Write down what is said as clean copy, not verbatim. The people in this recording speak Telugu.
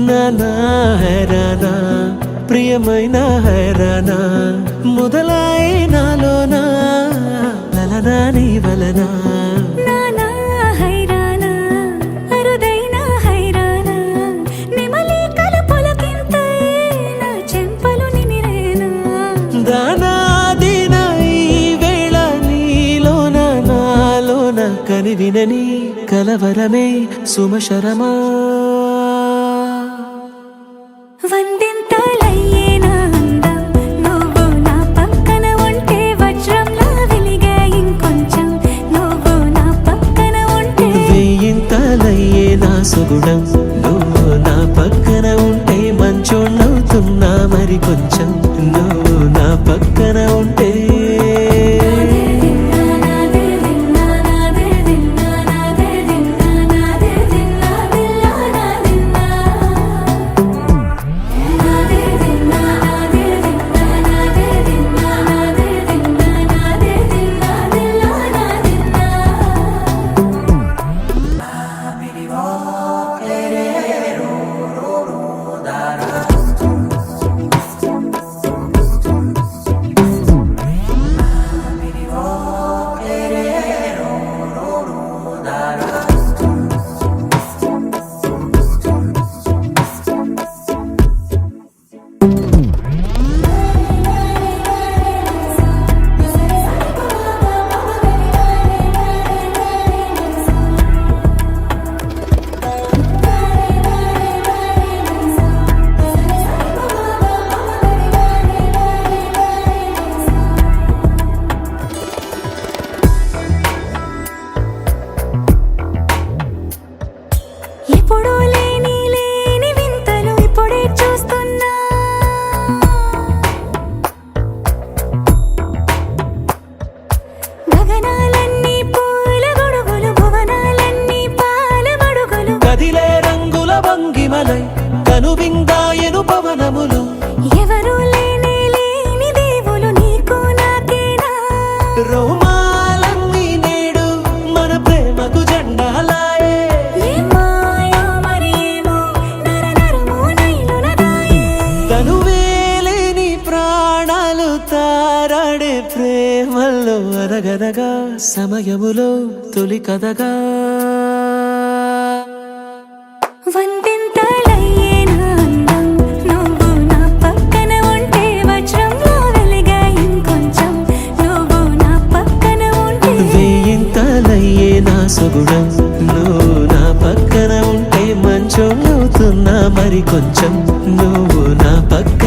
నానా హైరానా ప్రియమైన హైరానా మొదలాయి నాలోనా లలనా నీ వలనా నానా హైరానా అరుదైన హైరానా నిమలి కలుపులకింతై నా చెంపలు నిమిరేనా దానా దీనా ఈ వేళ నీలోన నాలోన కనివినని కలవరమే సుమశరమా వందింతలయ్యేనా అందం నువ్వు నా పక్కన ఉంటే వజ్రంలా వెలిగే ఇంకొంచెం నువ్వు నా పక్కన ఉంటే వేయింతలయ్యే నా సుగుణం నువ్వు నా పక్కన ఉంటే మంచోళ్ళవుతున్నా మరి కొంచెం నువ్వు నా పక్కన ఉంటే ఎప్పుడూ లేని వింతలు ఇప్పుడే చూస్తున్నా గగనాలన్నీ పూల గొడుగులు భువనాలన్నీ పాల గొడుగులు కదిలే రంగుల భంగిమలై కనువిందాయను పవనములు ఎవరూ లేని దేవులు నీకు నాకేనా రోమాలన్నీ నేడు మన ప్రేమకు జెండాలాయే మాయో మరేమో నరనరమో నైలునదాయే తనువేలేని ప్రాణాలు తారాడే ప్రేమల్లో అరగనగా సమయములో తొలి కథగా వందింతలయ్యేనా అందం నువ్వు నా పక్కన ఉంటే వజ్రంలా వెలిగే ఇంకొంచెం నువ్వు నా పక్కన ఉంటే వేయింతలయ్యే నా సుగుణం నువ్వు నా పక్కన ఉంటే మంచోళ్ళవుతున్నా మరి కొంచెం నువ్వు నా పక్కన